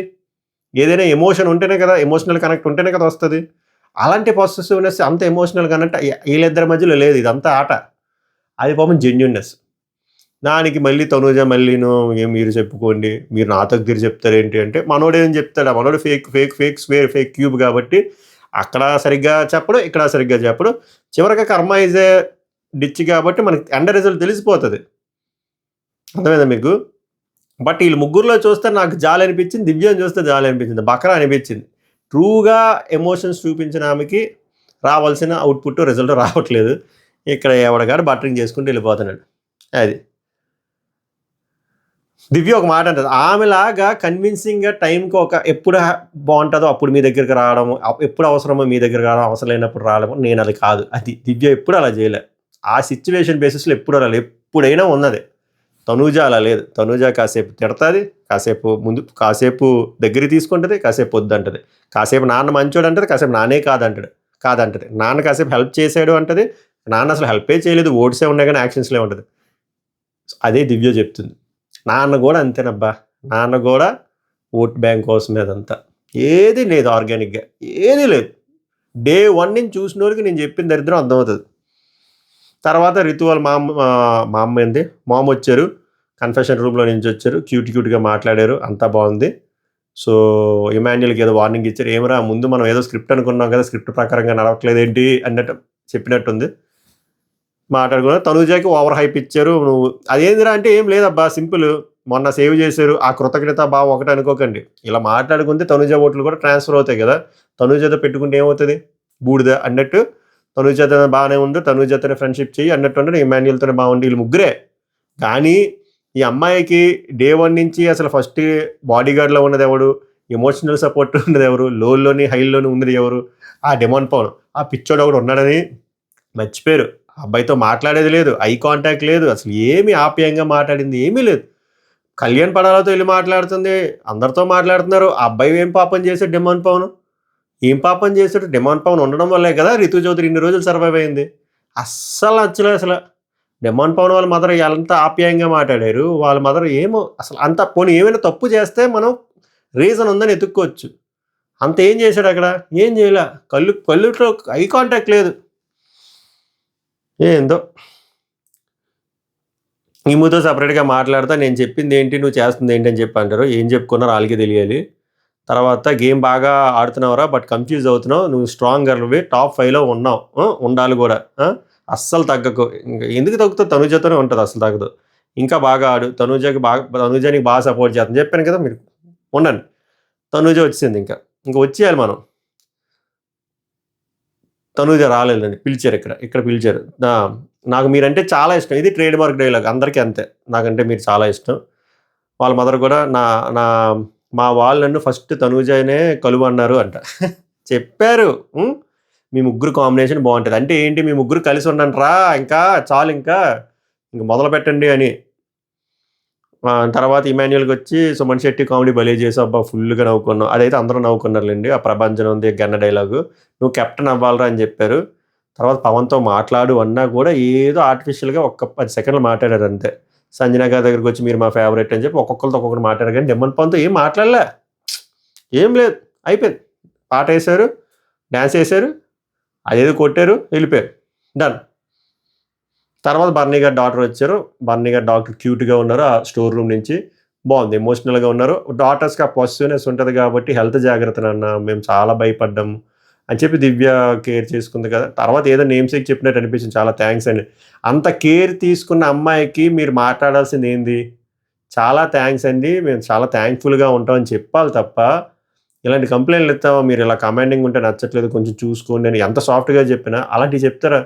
ఏదైనా ఎమోషన్ ఉంటేనే కదా, ఎమోషనల్ కనెక్ట్ ఉంటేనే కదా వస్తుంది. అలాంటి పొసెసివ్నెస్ అంత ఎమోషనల్ కనెక్ట్ వీళ్ళిద్దరి మధ్యలో లేదు, ఇదంతా ఆట. అది పాపం జెన్యున్నెస్. దానికి మళ్ళీ తనుజ మళ్ళీను మీరు చెప్పుకోండి, మీరు నా దగ్గర చెప్తారేంటి అంటే, మనోడు ఏం చెప్తాడు, మనోడు ఫేక్ క్యూబ్ కాబట్టి అక్కడ సరిగ్గా చెప్పడు, ఇక్కడ సరిగ్గా చెప్పడు. చివరిగా కర్మ ఈజ్ ఏ డిచ్ కాబట్టి మనకి ఎండ్ రిజల్ట్ తెలిసిపోతుంది, అర్థమైందా మీకు. బట్ వీళ్ళు ముగ్గురులో చూస్తే నాకు జాలి అనిపించింది, దివ్యని చూస్తే జాలి అనిపించింది, బకరా అనిపించింది. ట్రూగా ఎమోషన్స్ చూపించిన ఆమెకి రావాల్సిన అవుట్పుట్ రిజల్ట్ రావట్లేదు. ఇక్కడ ఎవడగాడు బట్టరింగ్ చేసుకుంటూ వెళ్ళిపోతున్నాడు. అది దివ్య ఒక మాట అంటుంది, ఆమెలాగా కన్విన్సింగ్గా టైంకి ఎప్పుడు బాగుంటుందో అప్పుడు మీ దగ్గరికి రావడం, ఎప్పుడు అవసరమో మీ దగ్గరికి రావడం, అవసరం లేనప్పుడు రావడం, నేను అది కాదు. అది దివ్య ఎప్పుడు అలా చేయలే, ఆ సిచ్యువేషన్ బేసిస్లో ఎప్పుడు అలా ఎప్పుడైనా ఉన్నది. తనూజ అలా లేదు. తనూజ కాసేపు తిడతాది, కాసేపు దగ్గరికి తీసుకుంటుంది, కాసేపు వద్దంటది, కాసేపు నాన్న మంచోడు అంటది, కాసేపు నానే కాదంటది, నాన్న కాసేపు హెల్ప్ చేసాడు అంటది, నాన్న అసలు హెల్పే చేయలేదు, ఓట్సే ఉన్నాయి కానీ యాక్షన్స్లే ఉంటుంది. అదే దివ్య చెప్తుంది. నాన్న కూడా అంతేనబ్బా, నాన్న కూడా ఓట్ బ్యాంక్ కోసమే, అదంతా ఏది లేదు ఆర్గానిక్గా, ఏది లేదు. డే 1 నుంచి చూసిన వాళ్ళకి నేను చెప్పిన దరిద్రం అర్థమవుతుంది. తర్వాత రితు వాళ్ళ మా అమ్మ ఏంది మామ వచ్చారు, కన్ఫెషన్ రూమ్లో నుంచి వచ్చారు, క్యూట్గా మాట్లాడారు, అంతా బాగుంది. సో ఇమాన్యుల్కి ఏదో వార్నింగ్ ఇచ్చారు, ఏమరా ముందు మనం ఏదో స్క్రిప్ట్ అనుకున్నాం కదా, స్క్రిప్ట్ ప్రకారంగా నడవట్లేదు ఏంటి అన్నట్టు చెప్పినట్టుంది. మాట్లాడుకున్నా. తనూజకి ఓవర్ హైప్ ఇచ్చారు. నువ్వు అదేందిరా అంటే ఏం లేదబ్బా, సింపుల్, మొన్న సేవ్ చేశారు, ఆ కృతజ్ఞత బాగా ఒకటి అనుకోకండి. ఇలా మాట్లాడుకుంటే తనూజ ఓట్లు కూడా ట్రాన్స్ఫర్ అవుతాయి కదా, తనూజతో పెట్టుకుంటే ఏమవుతుంది బూడిద అన్నట్టు. తనూజతో బాగానే ఉంది, తనూజతోనే ఫ్రెండ్షిప్ చేయి అన్నట్టు అంటే ఇమాన్యుల్తోనే బాగుండి, వీళ్ళు ముగ్గురే. కానీ ఈ అమ్మాయికి డే 1 నుంచి అసలు ఫస్ట్ బాడీ గార్డ్లో ఉన్నది ఎవడు, ఎమోషనల్ సపోర్ట్ ఉన్నది ఎవరు, లోలోని హైలోని ఉన్నది ఎవరు, ఆ డెమాన్ పవన్, ఆ పిచ్చోడు ఒకడు ఉన్నాడని మర్చిపోయారు. అబ్బాయితో మాట్లాడేది లేదు, ఐ కాంటాక్ట్ లేదు, అసలు ఏమి ఆప్యాయంగా మాట్లాడింది ఏమీ లేదు. కళ్యాణ్ పడాలతో వెళ్ళి మాట్లాడుతుంది, అందరితో మాట్లాడుతున్నారు. ఆ అబ్బాయి ఏం పాపం చేశాడు డెమాన్ పవన్, ఏం పాపం చేశాడు, డెమాన్ పవన్ ఉండడం వల్లే కదా రితు చౌదరి ఇన్ని రోజులు సర్వైవ్ అయింది. అస్సలు నచ్చలేదు అసలు. డెమాన్ పవన్ వాళ్ళ మదర్ ఎంత ఆప్యాయంగా మాట్లాడారు, వాళ్ళ మదర్ ఏమో అసలు అంత పోనీ ఏమైనా తప్పు చేస్తే మనం రీజన్ ఉందని ఎత్తుక్కోవచ్చు. అంత ఏం చేశాడు అక్కడ, ఏం చేయలే, కళ్ళుట్లో ఐ కాంటాక్ట్ లేదు. ఏందో ఈమెతో సపరేట్గా మాట్లాడతా, నేను చెప్పింది ఏంటి నువ్వు చేస్తుంది ఏంటి అని చెప్పి అంటారు. ఏం చెప్పుకున్నారో వాళ్ళకి తెలియాలి. తర్వాత గేమ్ బాగా ఆడుతున్నావురా, బట్ కన్ఫ్యూజ్ అవుతున్నావు, నువ్వు స్ట్రాంగ్ గర్ల్వి, టాప్ 5లో ఉన్నావు, ఉండాలి కూడా, అస్సలు తగ్గకు. ఇంకా ఎందుకు తగ్గుతావు, తనుజతోనే ఉంటుంది, అసలు తగ్గదు. ఇంకా బాగా ఆడు, తనుజకి బాగా సపోర్ట్ చేస్తాను చెప్పాను కదా, మీరు ఉండండి. తనుజ వచ్చింది, ఇంకా వచ్చేయాలి మనం. తనుజ రాలేదండి, పిలిచారు, ఇక్కడ పిలిచారు. నాకు మీరంటే చాలా ఇష్టం, ఇది ట్రేడ్ మార్క్ డైలాగ్, అందరికీ అంతే, నాకంటే మీరు చాలా ఇష్టం. వాళ్ళ మదర్ కూడా మా వాళ్ళు నన్ను ఫస్ట్ తనుజనే కలువు అన్నారు అంట. చెప్పారు మీ ముగ్గురు కాంబినేషన్ బాగుంటుంది అంటే ఏంటి, మీ ముగ్గురు కలిసి ఉండండిరా, ఇంకా చాలు, ఇంకా మొదలు పెట్టండి అని. తర్వాత ఇమాన్యుల్కి వచ్చి సుమన్ శెట్టి కామెడీ భలే చేసావు అబ్బా, ఫుల్గా నవ్వుకున్నావు, అదైతే అందరూ నవ్వుకున్నారులేండి, ఆ ప్రభంజనం ఉంది గన్న డైలాగు, నువ్వు కెప్టెన్ అవ్వాలరా అని చెప్పారు. తర్వాత పవన్తో మాట్లాడు అన్నా కూడా ఏదో ఆర్టిఫిషియల్గా 10 సెకండ్లు మాట్లాడారు అంతే. సంజన గారి దగ్గరికి వచ్చి మీరు మా ఫేవరెట్ అని చెప్పి ఒక్కొక్కరితో ఒక్కొక్కరు మాట్లాడారు, కానీ డెమన్ పవన్తో ఏం మాట్లాడలే, ఏం లేదు, అయిపోయింది. పాట వేశారు, డ్యాన్స్ వేశారు, అదేదో కొట్టారు, వెళ్ళిపోయారు, డన్. తర్వాత బర్నీ గారి డాటర్ వచ్చారు. బర్నీ గారి డాక్టర్ క్యూట్‌గా ఉన్నారు. ఆ స్టోర్ రూమ్ నుంచి. బావుంది. ఎమోషనల్‌గా ఉన్నారు. డాటర్స్‌కి ఆ పొసెసివ్‌నెస్ ఉంటది కాబట్టి హెల్త్ జాగ్రత్త నాన్న మేము చాలా భయపడ్డాం అని చెప్పి దివ్య కేర్ చేసుకుంది కదా! తర్వాత ఏదో నేమ్‌సేక్ చెప్పినట్టు అనిపించింది. చాలా థాంక్స్ అండి. అంత కేర్ తీసుకున్న అమ్మాయికి మీరు మాట్లాడాల్సింది ఏంది? చాలా థాంక్స్ అండి. మేము చాలా థాంక్‌ఫుల్‌గా ఉంటాం అని చెప్పాలి తప్ప, ఇలాంటి కంప్లెయింట్‌లు ఇస్తావా మీరు ఇలా కమాండింగ్ ఉంటే నచ్చట్లేదు కొంచెం చూసుకోండి అని ఎంత సాఫ్ట్‌గా చెప్పినా అలాంటివి చెప్తారా?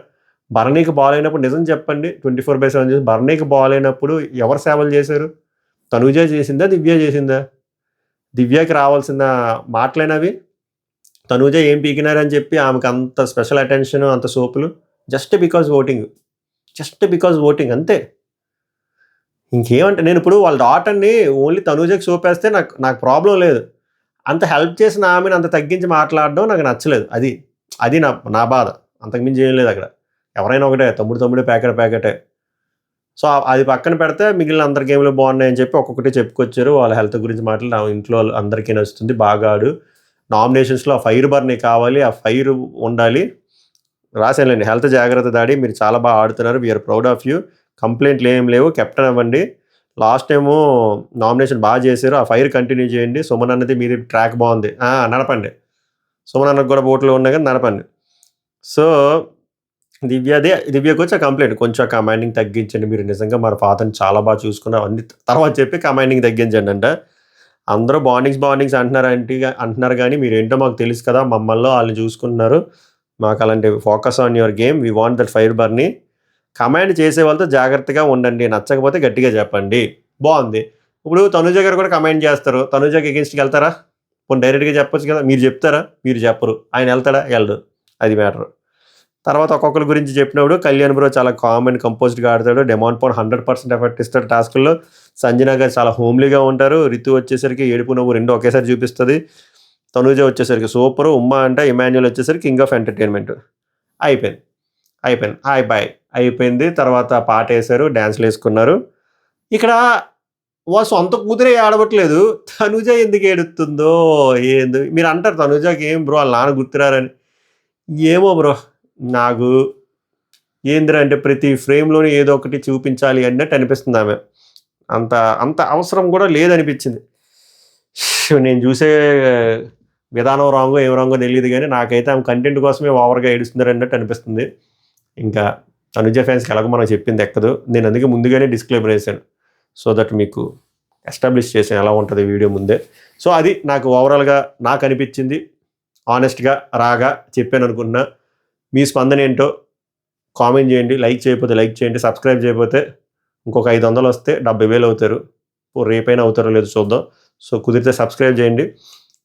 భరణికి బాలేనప్పుడు నిజం చెప్పండి. 24/7 చూసి భరణికి బాలేనప్పుడు ఎవరు సేవలు చేశారు? తనూజ చేసిందా? దివ్య చేసిందా? దివ్యకి రావాల్సిన మాటలేనవి? తనూజ ఏం పీకినారని చెప్పి ఆమెకు అంత స్పెషల్ అటెన్షన్, అంత సోపులు. Just because voting. Just because voting అంతే. ఇంకేమంటే నేనిప్పుడు వాళ్ళ డాటర్‌ని ఓన్లీ తనూజకి సోపేస్తే నాకు నాకు ప్రాబ్లమ్ లేదు. అంత హెల్ప్ చేసిన ఆమెను అంత తగ్గించి మాట్లాడడం నాకు నచ్చలేదు. అది. అది నా నా బాధ. అంతకు మించి ఏం లేదక్కడ. ఎవరైనా ఒకటే తమ్ముడు తమ్ముడే, ప్యాకెట్ ప్యాకెటే. సో, అది పక్కన పెడితే మిగిలిన అందరి గేమ్‌లు బాగున్నాయని చెప్పి ఒక్కొక్కటి చెప్పుకొచ్చారు. వాళ్ళ హెల్త్ గురించి మాటలు నా ఇంట్లో అందరికీ నచ్చుతుంది. బాగా ఆడు. నామినేషన్స్‌లో ఆ ఫైర్ బర్నీ కావాలి. ఆ ఫైర్ ఉండాలి. రాసానులెండి. హెల్త్ జాగ్రత్త డాడీ. మీరు చాలా బాగా ఆడుతున్నారు. We are proud of you. కంప్లెయింట్లు ఏం లేవు. కెప్టెన్ అవ్వండి. లాస్ట్ టైము నామినేషన్ బాగా చేశారు. ఆ ఫైర్ కంటిన్యూ చేయండి. సుమన్ అన్నది మీది ట్రాక్ బాగుంది. నడపండి. సుమన్ అన్నకు కూడా ఓట్లు ఉన్నాయి కానీ నడపండి. సో, దివ్యకొచ్చి ఆ కంప్లెయింట్ కొంచెం కమాండింగ్ తగ్గించండి. మీరు నిజంగా మన ఫాదర్‌ని చాలా బాగా చూసుకున్నారు. అన్ని తర్వాత చెప్పి కమాండింగ్ తగ్గించండి అంట. అందరూ బాండింగ్స్ అంటున్నారు గానీ మీరేంటో మాకు తెలుసు కదా! మమ్మల్నో ఆళ్ళని చూసుకుంటున్నారు. మాకు అలాంటి focus on your game. We want that fire Barney. Command చేసే వాళ్ళతో జాగ్రత్తగా ఉండండి. నచ్చకపోతే గట్టిగా చెప్పండి. బావుంది. ఇప్పుడు తనుజ గారు కూడా కమాండ్ చేస్తారు. తనుజకి ఎగెయిన్స్ట్‌కి ఎళ్తారా? పోనీ డైరెక్ట్‌గా చెప్పొచ్చు కదా! మీరు చెప్తారా? మీరు చెప్పరు. ఆయన ఎళ్తాడా? ఎళ్ళడు. అది మ్యాటరు. తర్వాత ఒక్కొక్కరి గురించి చెప్పినప్పుడు కళ్యాణ్ బ్రో చాలా కామ్ అండ్ కంపోజ్డ్‌గా ఆడతాడు. డెమాన్ పౌండ్ 100% ఎఫర్ట్ ఇస్తాడు టాస్కుల్లో. సంజన గారు చాలా హోమ్లీగా ఉంటారు. రితు వచ్చేసరికి ఏడుపు, నవ్వు 2 ఒకేసారి చూపిస్తది. తనూజ వచ్చేసరికి సూపరు. ఉమ్మ అంటే ఇమాన్యుల్ వచ్చేసరికి కింగ్ ఆఫ్ ఎంటర్‌టైన్‌మెంట్. అయిపోయింది. హాయ్ బాయ్ అయిపోయింది. తర్వాత పాటేశారు. డాన్స్‌లేసుకున్నారు. ఇక్కడ వాళ్ళ సొంత కూతురే ఏడవట్లేదు. తనుజ ఎందుకు ఏడుస్తుందో ఏందో మీరంటారు తనుజకి ఏం బ్రో ఆళ్ళ నాన్న గుర్తురారని. ఏమో బ్రో నాకు ఏందిరా అంటే ప్రతి ఫ్రేమ్‌లోని ఏదో ఒకటి చూపించాలి అన్నట్టు అనిపిస్తుంది ఆమె. అంత అంత అవసరం కూడా లేదనిపించింది. నేను చూసే విధానం రాంగో ఏం రాంగో తెలీదు గానీ నాకైతే ఆమె కంటెంట్ కోసమే ఓవర్‌గా ఏడుస్తున్నారన్నట్టు అనిపిస్తుంది. ఇంకా తనుజ ఫ్యాన్స్‌కి ఎలాగో మనం చెప్పింది ఎక్కదు. నేను అందుకే ముందుగానే డిస్క్లైమర్ ఏసాను. సో దట్ మీకు ఎస్టాబ్లిష్ చేశాను ఎలా ఉంటది వీడియో ముందే. సో అది నాకు ఓవరాల్‌గా నాకనిపించింది. హానెస్ట్‌గా రాగా చెప్పాననుకుంటున్నా. మీ స్పందన ఏంటో కామెంట్ చేయండి. లైక్ చేయకపోతే లైక్ చేయండి. సబ్స్క్రైబ్ చేయకపోతే ఇంకొక 500 వస్తే 70,000 అవుతారు. రేపైనా అవుతారో లేదో చూద్దాం. సో కుదిరితే సబ్స్క్రైబ్ చేయండి.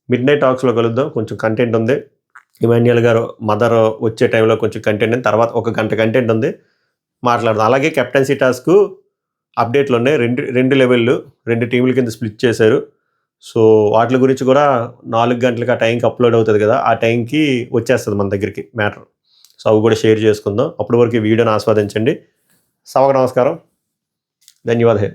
మిడ్‌నైట్ టాక్స్‌లో కలుద్దాం. కొంచెం కంటెంట్ ఉంది. ఇమాన్యుయల్ గారు మదర్ వచ్చే టైంలో కొంచెం కంటెంట్ ఉంది. తర్వాత ఒక గంట కంటెంట్ ఉంది. మాట్లాడదాం. అలాగే కెప్టెన్సీ టాస్కు అప్డేట్లున్నాయి. 2 లెవెల్‌లు 2 టీముల కింద స్ప్లిట్ చేశారు. సో వాటిల గురించి కూడా 4 గంటలకి ఆ టైంకి అప్లోడ్ అవుతది కదా! ఆ టైంకి వచ్చేస్తది మన దగ్గరికి మ్యాటర్. సో అవి కూడా షేర్ చేసుకుందాం. అప్పటి వరకు ఈ వీడియోని ఆస్వాదించండి. సభకు నమస్కారం. ధన్యవాదాలు.